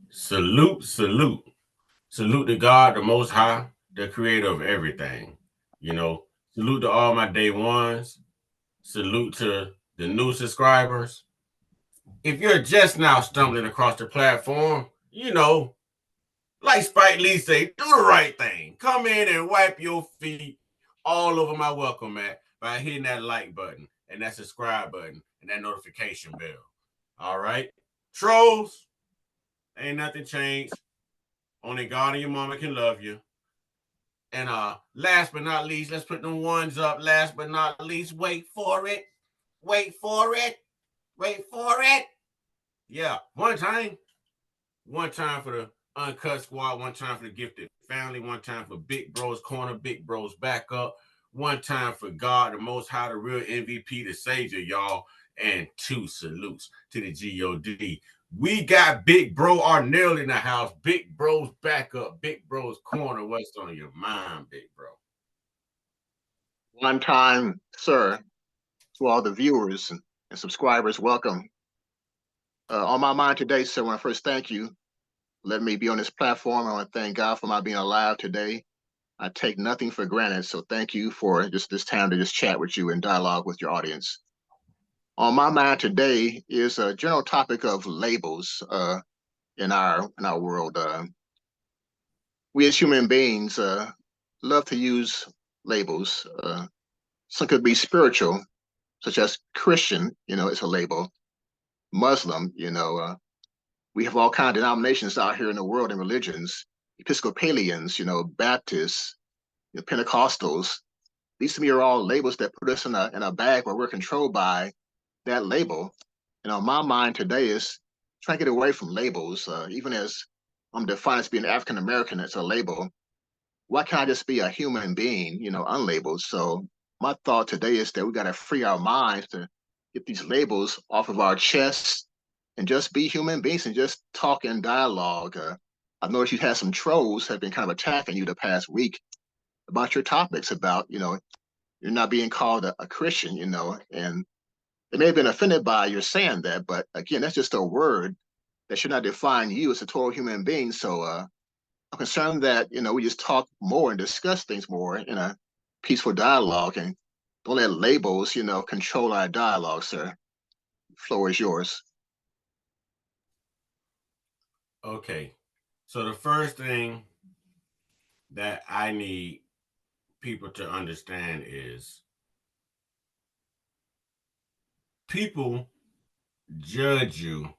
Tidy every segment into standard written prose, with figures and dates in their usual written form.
Salute, salute. Salute to God, the Most High, the creator of everything. You know, salute to all my day ones. Salute to the new subscribers. If you're just now stumbling across the platform, like Spike Lee say, do the right thing. Come in and wipe your feet all over my welcome mat by hitting that like button and that subscribe button and that notification bell. All right? Trolls, ain't nothing changed. Only God and your mama can love you. And last but not least, let's put them ones up. Last but not least, wait for it. Wait for it. Wait for it. Yeah, one time for the Uncut Squad, one time for the Gifted Family, one time for Big Bros Corner, Big Bros Backup, one time for God, the Most High, the real MVP, the Savior, y'all, and two salutes to the GOD. We got Big Bro Arnell in the house, Big Bros Backup, Big Bros Corner. What's on your mind, Big Bro? One time, sir, to all the viewers and subscribers, welcome. On my mind today, sir, when I first thank you, let me be on this platform. I want to thank God for my being alive today. I take nothing for granted, so thank you for just this time to just chat with you and dialogue with your audience. On my mind today is a general topic of labels in our world. We as human beings love to use labels. Some could be spiritual, such as Christian, it's a label. Muslim, we have all kinds of denominations out here in the world and religions. Episcopalians, Baptists, Pentecostals. These to me are all labels that put us in a bag where we're controlled by that label. My mind today is trying to get away from labels. Even as I'm defined as being African American, it's a label. Why can't I just be a human being, unlabeled? So my thought today is that we got to free our minds to get these labels off of our chests and just be human beings and just talk in dialogue. I've noticed you had some trolls have been kind of attacking you the past week about your topics about, you're not being called a Christian, and they may have been offended by your saying that, but again, that's just a word that should not define you as a total human being. So I'm concerned that, we just talk more and discuss things more in a peaceful dialogue and don't let labels, control our dialogue, sir. The floor is yours. Okay. So the first thing that I need people to understand is people judge you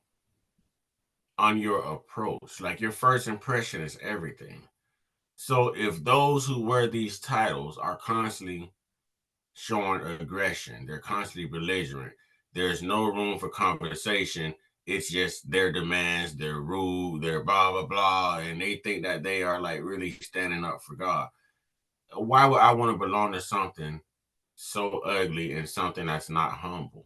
on your approach. Like your first impression is everything. So if those who wear these titles are constantly showing aggression, they're constantly belligerent, there's no room for conversation. It's just their demands, they're rude, they're blah blah blah, and they think that they are like really standing up for God. Why would I want to belong to something so ugly and something that's not humble?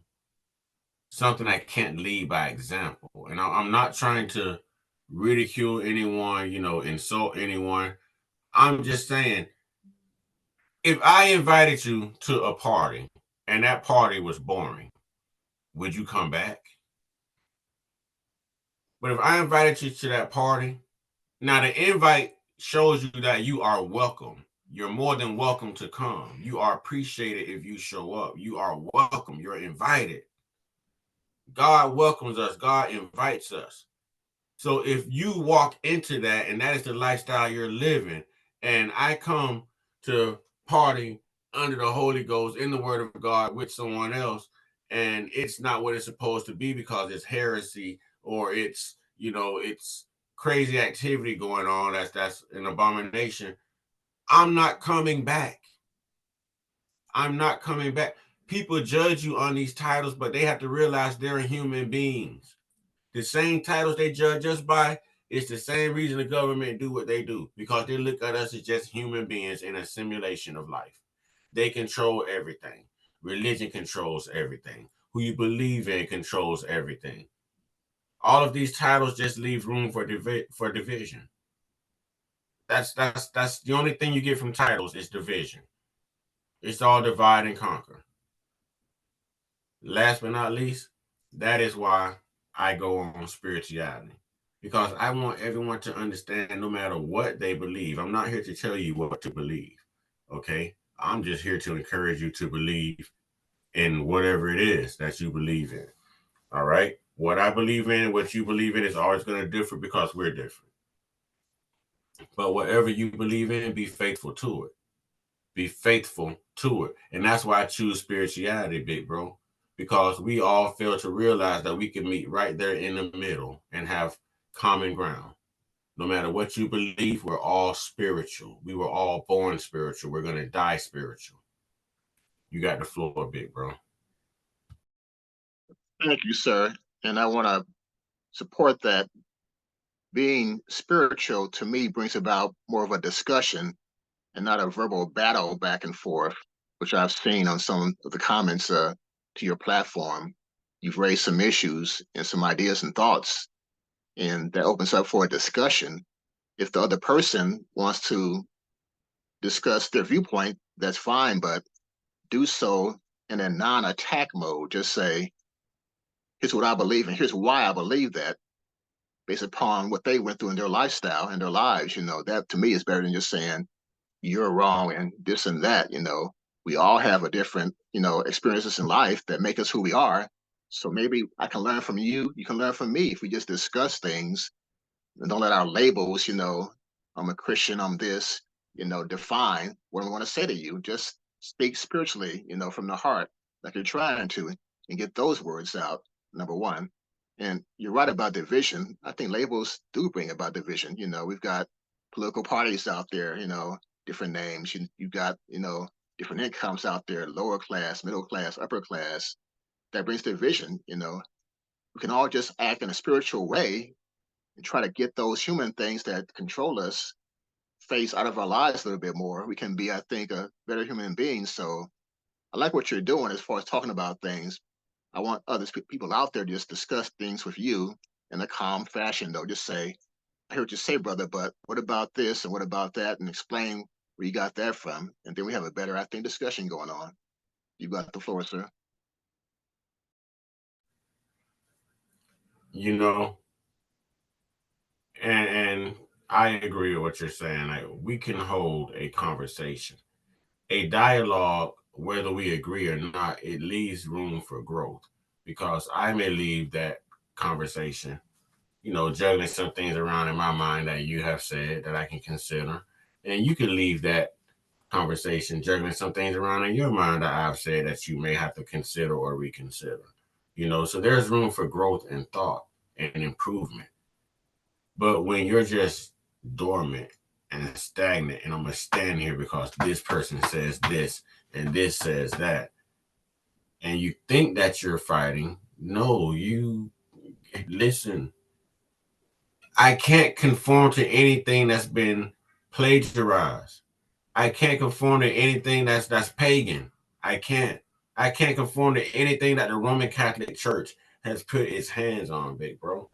Something that can't lead by example. And I'm not trying to ridicule anyone, insult anyone. I'm just saying, if I invited you to a party and that party was boring, would you come back? But if I invited you to that party, now the invite shows you that you are welcome. You're more than welcome to come. You are appreciated if you show up. You are welcome. You're invited. God welcomes us. God invites us. So if you walk into that and that is the lifestyle you're living, and I come to party under the Holy Ghost in the Word of God with someone else, and it's not what it's supposed to be because it's heresy or it's crazy activity going on, that's an abomination. I'm not coming back. I'm not coming back. People judge you on these titles, but they have to realize they're human beings. The same titles they judge us by, it's the same reason the government do what they do, because they look at us as just human beings in a simulation of life. They control everything. Religion controls everything. Who you believe in controls everything. All of these titles just leave room for division. That's the only thing you get from titles is division. It's all divide and conquer. Last but not least, that is why I go on spirituality. because I want everyone to understand no matter what they believe. I'm not here to tell you what to believe. Okay. I'm just here to encourage you to believe in whatever it is that you believe in. All right. What I believe in, what you believe in is always going to differ because we're different. But whatever you believe in, be faithful to it. Be faithful to it. And that's why I choose spirituality, big bro. Because we all fail to realize that we can meet right there in the middle and have common ground. No matter what you believe, we're all spiritual. We were all born spiritual. We're going to die spiritual. You got the floor, big bro. Thank you, sir. And I want to support that. Being spiritual to me brings about more of a discussion and not a verbal battle back and forth, which I've seen on some of the comments to your platform. You've raised some issues and some ideas and thoughts, and that opens up for a discussion. If the other person wants to discuss their viewpoint, that's fine, but do so in a non-attack mode. Just say, here's what I believe and here's why I believe that, based upon what they went through in their lifestyle and their lives. That to me is better than just saying you're wrong and this and that. We all have a different, experiences in life that make us who we are. So maybe I can learn from you, you can learn from me if we just discuss things and don't let our labels, I'm a Christian, I'm this, define what I want to say to you. Just speak spiritually, from the heart, like you're trying to, and get those words out, number one. And you're right about division. I think labels do bring about division. We've got political parties out there, different names. You've got, different incomes out there, lower class, middle class, upper class. That brings division. We can all just act in a spiritual way and try to get those human things that control us phase out of our lives a little bit more. We can be, I think, a better human being. So I like what you're doing as far as talking about things. I want other people out there to just discuss things with you in a calm fashion, though. Just say, I hear what you say, brother, but what about this and what about that? And explain where you got that from. And then we have a better, I think, discussion going on. You got the floor, sir. You know, and I agree with what you're saying. Like, we can hold a conversation, a dialogue, whether we agree or not. It leaves room for growth because I may leave that conversation, juggling some things around in my mind that you have said that I can consider, and you can leave that conversation juggling some things around in your mind that I've said that you may have to consider or reconsider. So there's room for growth and thought and improvement. But when you're just dormant and stagnant, and I'm gonna stand here because this person says this and this says that, and you think that you're fighting, no, you listen. I can't conform to anything that's been plagiarized. I can't conform to anything that's pagan. I can't. I can't conform to anything that the Roman Catholic Church has put its hands on, big bro.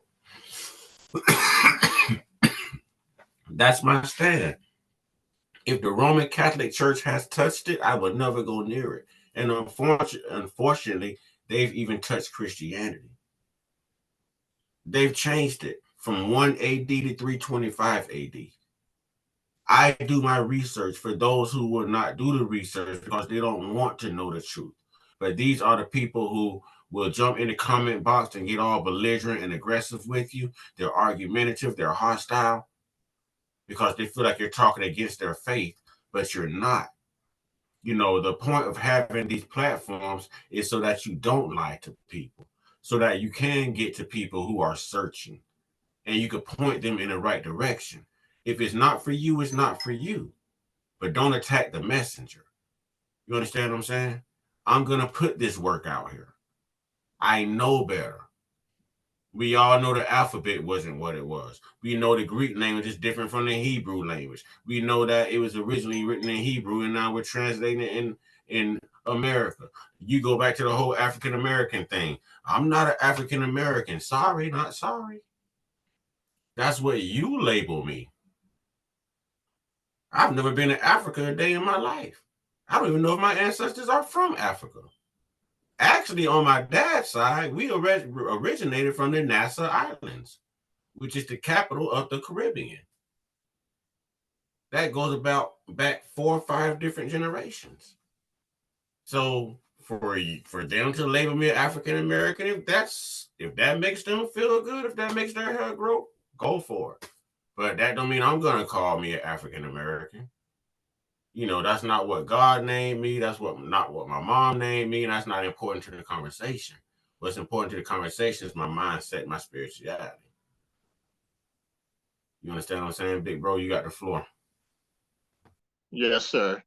That's my stand. If the Roman Catholic Church has touched it, I would never go near it. And unfortunately, they've even touched Christianity. They've changed it from 1 AD to 325 AD. I do my research for those who will not do the research because they don't want to know the truth. But these are the people who will jump in the comment box and get all belligerent and aggressive with you. They're argumentative, they're hostile because they feel like you're talking against their faith, but you're not. The point of having these platforms is so that you don't lie to people, so that you can get to people who are searching and you can point them in the right direction. If it's not for you, it's not for you. But don't attack the messenger. You understand what I'm saying? I'm going to put this work out here. I know better. We all know the alphabet wasn't what it was. We know the Greek language is different from the Hebrew language. We know that it was originally written in Hebrew and now we're translating it in America. You go back to the whole African American thing. I'm not an African American. Sorry, not sorry. That's what you label me. I've never been to Africa a day in my life. I don't even know if my ancestors are from Africa. Actually, on my dad's side, we originated from the Nassau Islands. which is the capital of the Caribbean. That goes about back 4 or 5 different generations. So for them to label me African American, if that makes them feel good, if that makes their hair grow, go for it. But that don't mean I'm gonna call me an African American. That's not what God named me. That's not what my mom named me. And that's not important to the conversation. What's important to the conversation is my mindset, my spirituality. You understand what I'm saying, big bro? You got the floor. Yes, sir.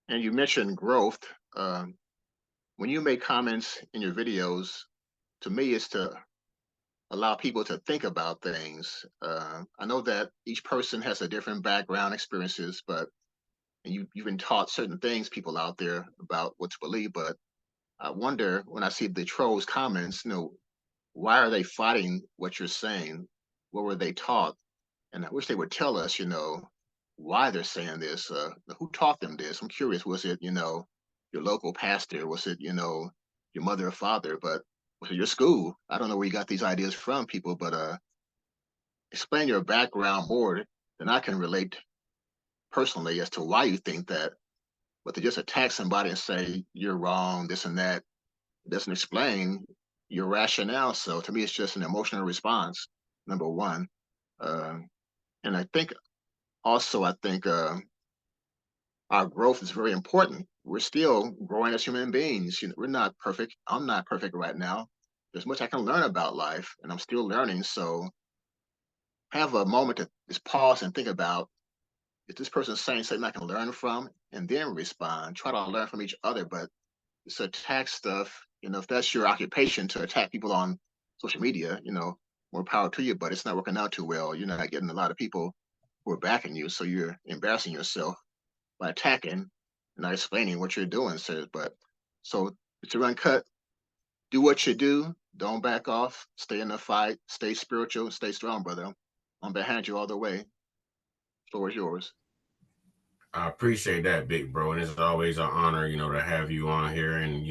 And you mentioned growth. When you make comments in your videos, to me, it's to allow people to think about things. I know that each person has a different background experiences, but and you've been taught certain things, people out there, about what to believe. But I wonder when I see the trolls comments, why are they fighting what you're saying? What were they taught? And I wish they would tell us, why they're saying this. Who taught them this? I'm curious. Was it, your local pastor? Was it, your mother or father? But was it your school? I don't know where you got these ideas from, people. But explain your background more than I can relate personally as to why you think that. But to just attack somebody and say you're wrong, this and that, it doesn't explain your rationale. So to me, it's just an emotional response. Number one, uh, and I think our growth is very important. We're still growing as human beings. We're not perfect. I'm not perfect right now. There's much I can learn about life, and I'm still learning. So have a moment to just pause and think about, is this person saying something I can learn from, and then respond. Try to learn from each other, but it's attack stuff. If that's your occupation to attack people on social media, more power to you. But it's not working out too well. You're not getting a lot of people who are backing you, so you're embarrassing yourself by attacking and not explaining what you're doing, sir. But so to Uncut, do what you do. Don't back off. Stay in the fight. Stay spiritual. Stay strong, brother. I'm behind you all the way. Floor is yours. I appreciate that, big bro. And it's always an honor, to have you on here and,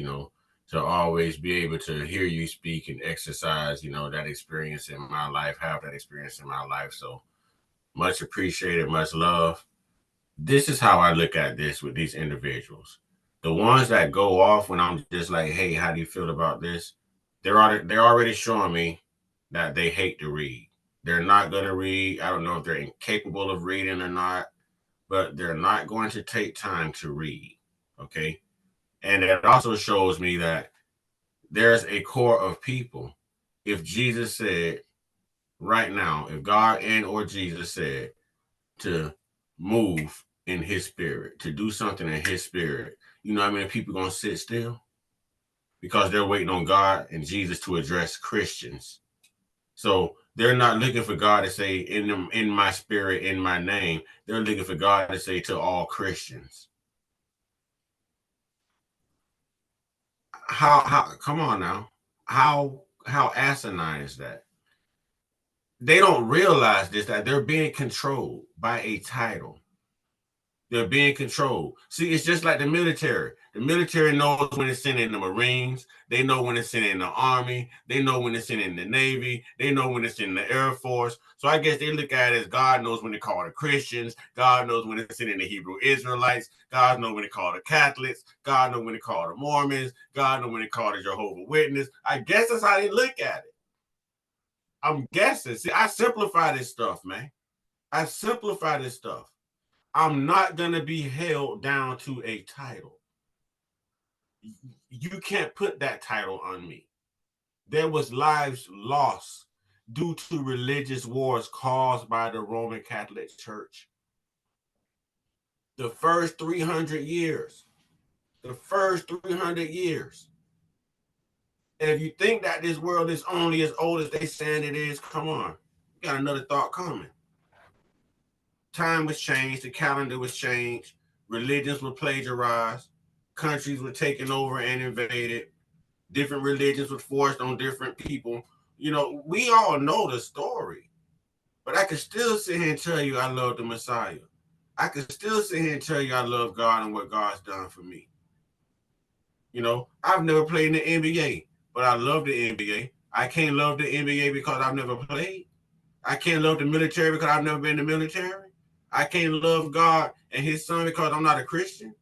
to always be able to hear you speak and exercise, that experience in my life, have that experience in my life. So much appreciated, much love. This is how I look at this with these individuals. The ones that go off when I'm just like, hey, how do you feel about this? They're already showing me that they hate to read. They're not gonna read. I don't know if they're incapable of reading or not, but they're not going to take time to read. Okay. And it also shows me that there's a core of people. If Jesus said right now, if God and or Jesus said to move in his spirit, to do something in his spirit, you know how many people gonna sit still? Because they're waiting on God and Jesus to address Christians. So they're not looking for God to say in my spirit, in my name. They're looking for God to say to all Christians. How come on now? How asinine is that? They don't realize this, that they're being controlled by a title. They're being controlled. See, it's just like the military. The military knows when it's sending the Marines. They know when it's sending the Army. They know when it's sending the Navy. They know when it's in the Air Force. So I guess they look at it as God knows when to call the Christians. God knows when it's sending the Hebrew Israelites. God knows when to call the Catholics. God knows when to call the Mormons. God knows when to call the Jehovah's Witness. I guess that's how they look at it. I'm guessing. See, I simplify this stuff, man. I simplify this stuff. I'm not going to be held down to a title. You can't put that title on me. There was lives lost due to religious wars caused by the Roman Catholic Church. The first 300 years. The first 300 years. And if you think that this world is only as old as they saying it is, come on. You got another thought coming. Time was changed. The calendar was changed. Religions were plagiarized. Countries were taken over and invaded. Different religions were forced on different people. We all know the story. But I can still sit here and tell you I love the Messiah. I can still sit here and tell you I love God and what God's done for me. I've never played in the NBA, but I love the NBA. I can't love the NBA because I've never played. I can't love the military because I've never been in the military. I can't love God and his son because I'm not a Christian.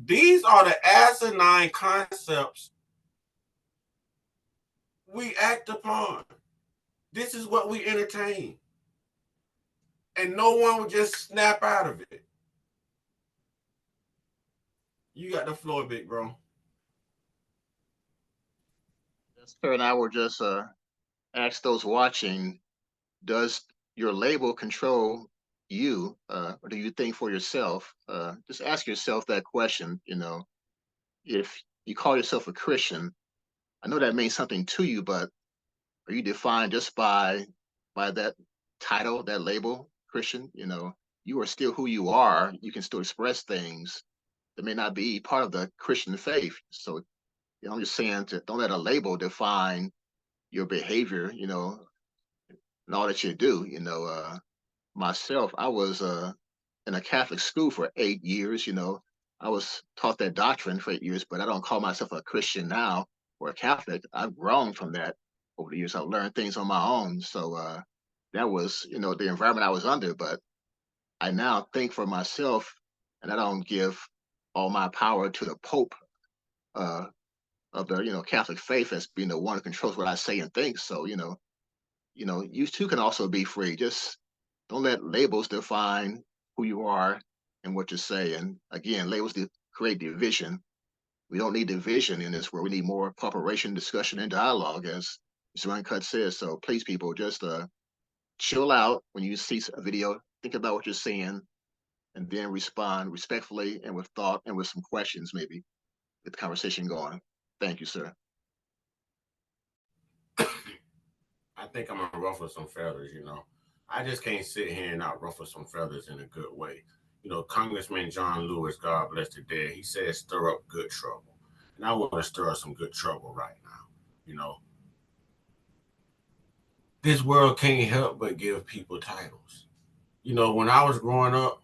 These are the asinine concepts we act upon. This is what we entertain. And no one would just snap out of it. You got the floor, big bro. Sir, and I will just ask those watching, does your label control you, or do you think for yourself? Just ask yourself that question. If you call yourself a Christian, I know that means something to you, but are you defined just by that title, that label, Christian? You are still who you are. You can still express things that may not be part of the Christian faith. So, I'm just saying, don't let a label define your behavior. And all that you do. Myself, I was in a Catholic school for 8 years. I was taught that doctrine for 8 years, but I don't call myself a Christian now or a Catholic. I've grown from that over the years. I've learned things on my own. So that was, the environment I was under. But I now think for myself, and I don't give all my power to the Pope uh, of the, Catholic faith as being the one who controls what I say and think. So, you too can also be free. Just don't let labels define who you are and what you say. And again, labels create division. We don't need division in this world. We need more cooperation, discussion, and dialogue, as Mr. Uncut says. So please, people, just chill out when you see a video. Think about what you're saying, and then respond respectfully and with thought and with some questions, maybe get the conversation going. Thank you, sir. I think I'm gonna ruffle some feathers. I just can't sit here and not ruffle some feathers in a good way. Congressman John Lewis, God bless the dead, he said stir up good trouble. And I want to stir up some good trouble right now. You know, this world can't help but give people titles. When I was growing up,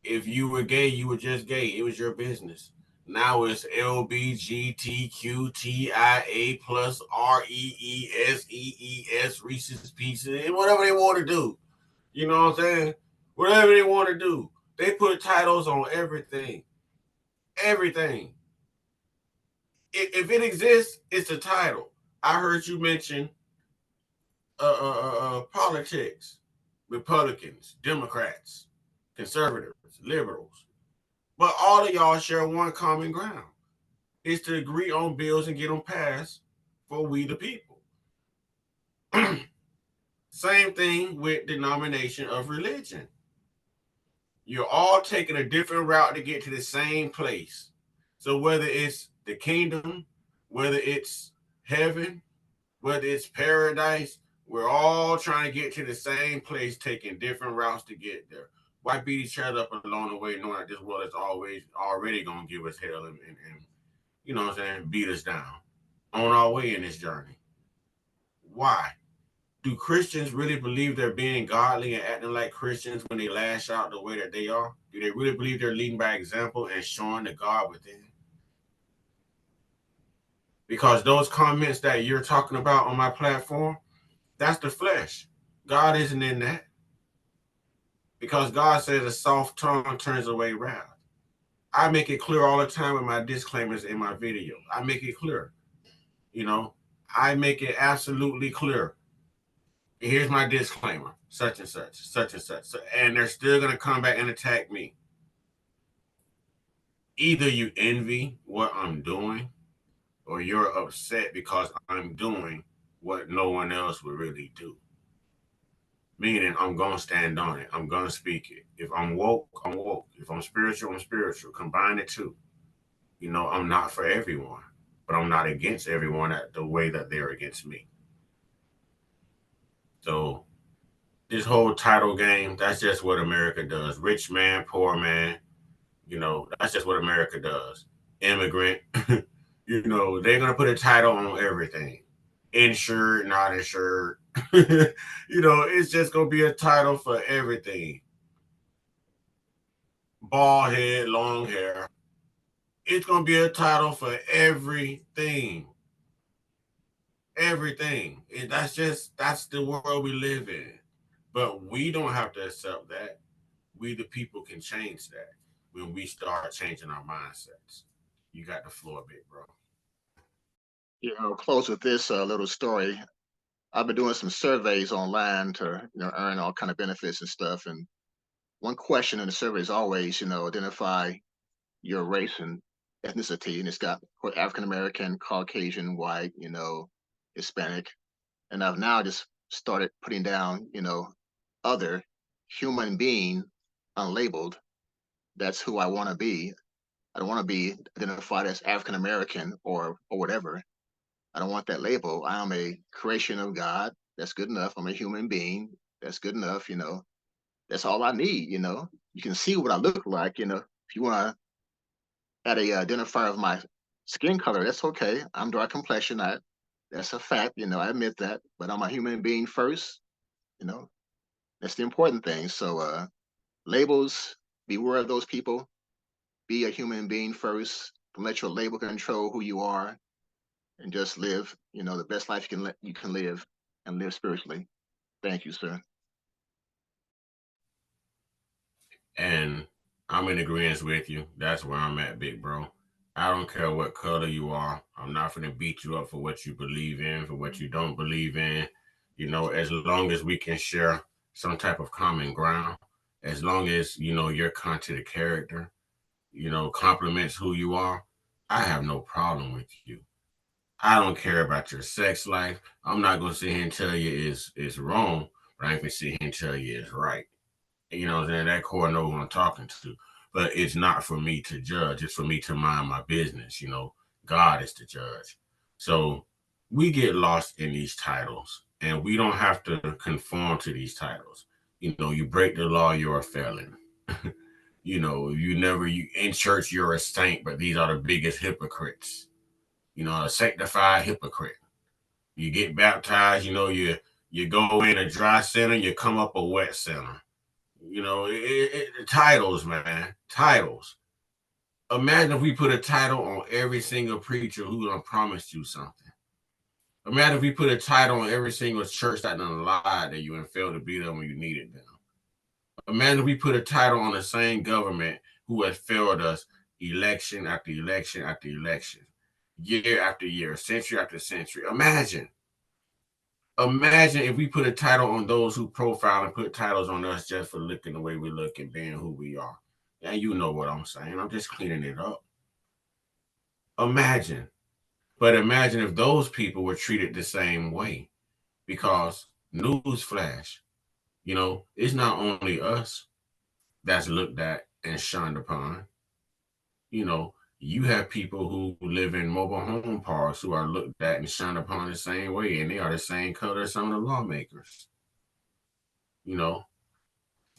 if you were gay, you were just gay. It was your business. Now it's LBGTQTIA plus REESEES Reese's Pieces and whatever they want to do. You know what I'm saying? Whatever they want to do. They put titles on everything. Everything. If it exists, it's a title. I heard you mention politics, Republicans, Democrats, conservatives, liberals. But all of y'all share one common ground. It's to agree on bills and get them passed for we the people. Same thing with denomination of religion. You're all taking a different route to get to the same place. So whether it's the kingdom, whether it's heaven, whether it's paradise, we're all trying to get to the same place, taking different routes to get there. Why beat each other up along the way, knowing that this world is always already gonna give us hell and you know what I'm saying, beat us down on our way in this journey? Why? Do Christians really believe they're being godly and acting like Christians when they lash out the way that they are? Do they really believe they're leading by example and showing the God within? Because those comments that you're talking about on my platform, that's the flesh. God isn't in that. Because God says a soft tongue turns away wrath. I make it clear all the time with my disclaimers in my video. I make it clear. You know, I make it absolutely clear. Here's my disclaimer, such and such, such and such. And they're still going to come back and attack me. Either you envy what I'm doing or you're upset because I'm doing what no one else would really do. Meaning I'm going to stand on it. I'm going to speak it. If I'm woke, I'm woke. If I'm spiritual, I'm spiritual. Combine the two. I'm not for everyone, but I'm not against everyone at the way that they're against me. So this whole title game, that's just what America does. Rich man, poor man, that's just what America does. Immigrant, they're gonna put a title on everything. Insured, not insured. It's just gonna be a title for everything. Bald head, long hair. It's gonna be a title for everything. everything. That's the world we live in. But we don't have to accept that. We the people can change that when we start changing our mindsets. You got the floor, big bro. Close with this little story. I've been doing some surveys online to earn all kind of benefits and stuff. And one question in the survey is always identify your race and ethnicity, and it's got African American, Caucasian, white, Hispanic, and I've now just started putting down other human being, unlabeled. That's who I want to be. I don't want to be identified as African American or whatever. I don't want that label. I am a creation of God. That's good enough. I'm a human being. That's good enough. That's all I need. You can see what I look like. If you want to add a identifier of my skin color, that's okay. I'm dark complexion. That's a fact. I admit that. But I'm a human being first. You know, that's the important thing. So labels, beware of those people. Be a human being first. Don't let your label control who you are, and just live, the best life you can live, and live spiritually. Thank you, sir. And I'm in agreement with you. That's where I'm at, big bro. I don't care what color you are. I'm not going to beat you up for what you believe in, for what you don't believe in. As long as we can share some type of common ground, as long as, your content of character, complements who you are, I have no problem with you. I don't care about your sex life. I'm not going to sit here and tell you it's wrong, but I ain't going to sit here and tell you it's right. That core knows who I'm talking to. But it's not for me to judge. It's for me to mind my business. God is the judge. So we get lost in these titles, and we don't have to conform to these titles. You break the law, you're a felon. You in church, you're a saint, but these are the biggest hypocrites. A sanctified hypocrite. You get baptized, you go in a dry center, you come up a wet center. Titles, man, titles. Imagine if we put a title on every single preacher who done promised you something. Imagine if we put a title on every single church that done lied to you and failed to be there when you needed them. Imagine if we put a title on the same government who has failed us election after election after election, year after year, century after century. Imagine if we put a title on those who profile and put titles on us just for looking the way we look and being who we are. And you know what I'm saying. I'm just cleaning it up. Imagine. But imagine if those people were treated the same way. Because, newsflash, it's not only us that's looked at and shunned upon. You have people who live in mobile home parks who are looked at and shunned upon the same way, and they are the same color as some of the lawmakers. You know,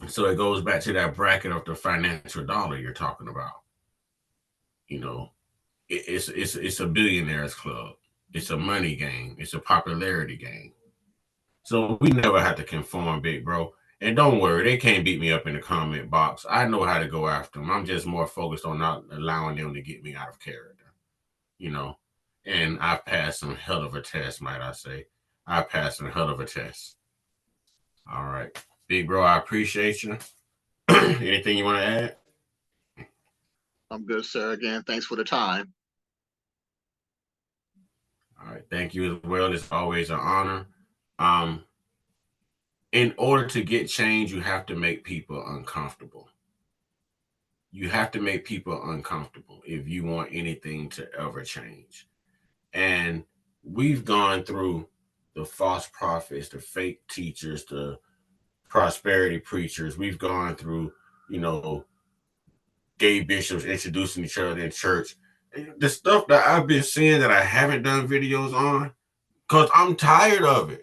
so it goes back to that bracket of the financial dollar you're talking about. You know, it's a billionaires club. It's a money game. It's a popularity game. So we never have to conform, big bro. And don't worry, they can't beat me up in the comment box. I know how to go after them. I'm just more focused on not allowing them to get me out of character. You know, and I passed some hell of a test, might I say. I passed some hell of a test. All right, big bro, I appreciate you. Anything you want to add? I'm good, sir. Again, thanks for the time. All right, thank you as well. It's always an honor. Um, in order to get change, you have to make people uncomfortable. You have to make people uncomfortable if you want anything to ever change. And we've gone through the false prophets, the fake teachers, the prosperity preachers. We've gone through, you know, gay bishops introducing each other in church. The stuff that I've been seeing that I haven't done videos on, because I'm tired of it.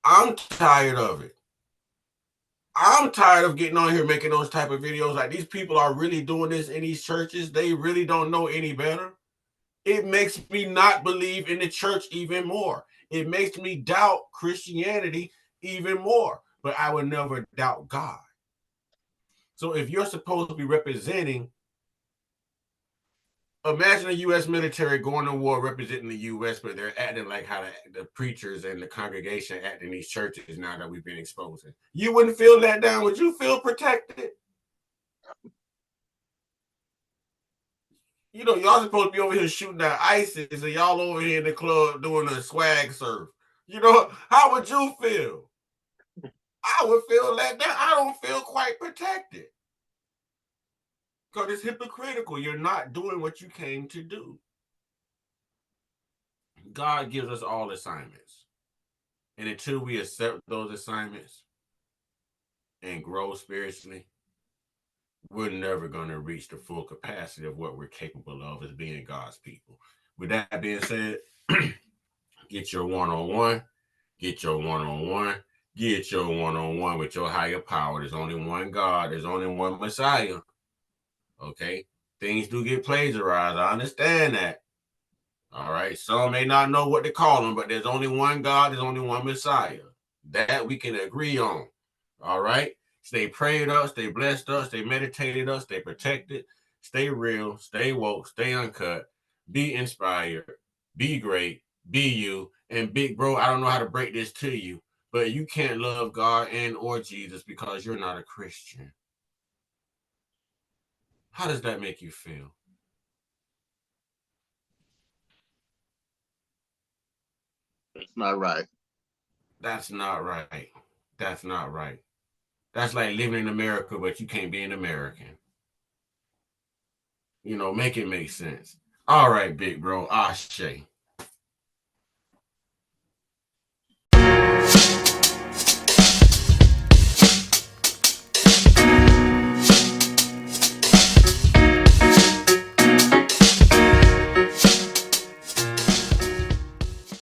I'm tired of it. I'm tired of getting on here making those type of videos. Like, these people are really doing this in these churches. They really don't know any better. It makes me not believe in the church even more. It makes me doubt Christianity even more. But I would never doubt God. So if you're supposed to be representing Imagine the U.S. military going to war representing the U.S., but they're acting like how the preachers and the congregation act in these churches now that we've been exposing. You wouldn't feel let down. Would you feel protected? You know, y'all supposed to be over here shooting at ISIS, and y'all over here in the club doing a swag surf. You know, how would you feel? I would feel let down. I don't feel quite protected. Because it's hypocritical. You're not doing what you came to do. God gives us all assignments. And until we accept those assignments and grow spiritually, we're never going to reach the full capacity of what we're capable of as being God's people. With that being said, get your one-on-one, get your one-on-one, get your one-on-one with your higher power. There's only one God, there's only one Messiah. Okay? Things do get plagiarized. I understand that. All right. Some may not know what to call him, but there's only one God, there's only one Messiah. That we can agree on. All right. Stay prayed up, stay blessed up, stay meditated up, stay protected, stay real, stay woke, stay uncut, be inspired, be great, be you. And big bro, I don't know how to break this to you, but you can't love God and or Jesus because you're not a Christian. How does that make you feel? It's not right. That's not right. That's not right. That's like living in America, but you can't be an American. You know, make it make sense. All right, big bro. Ashe.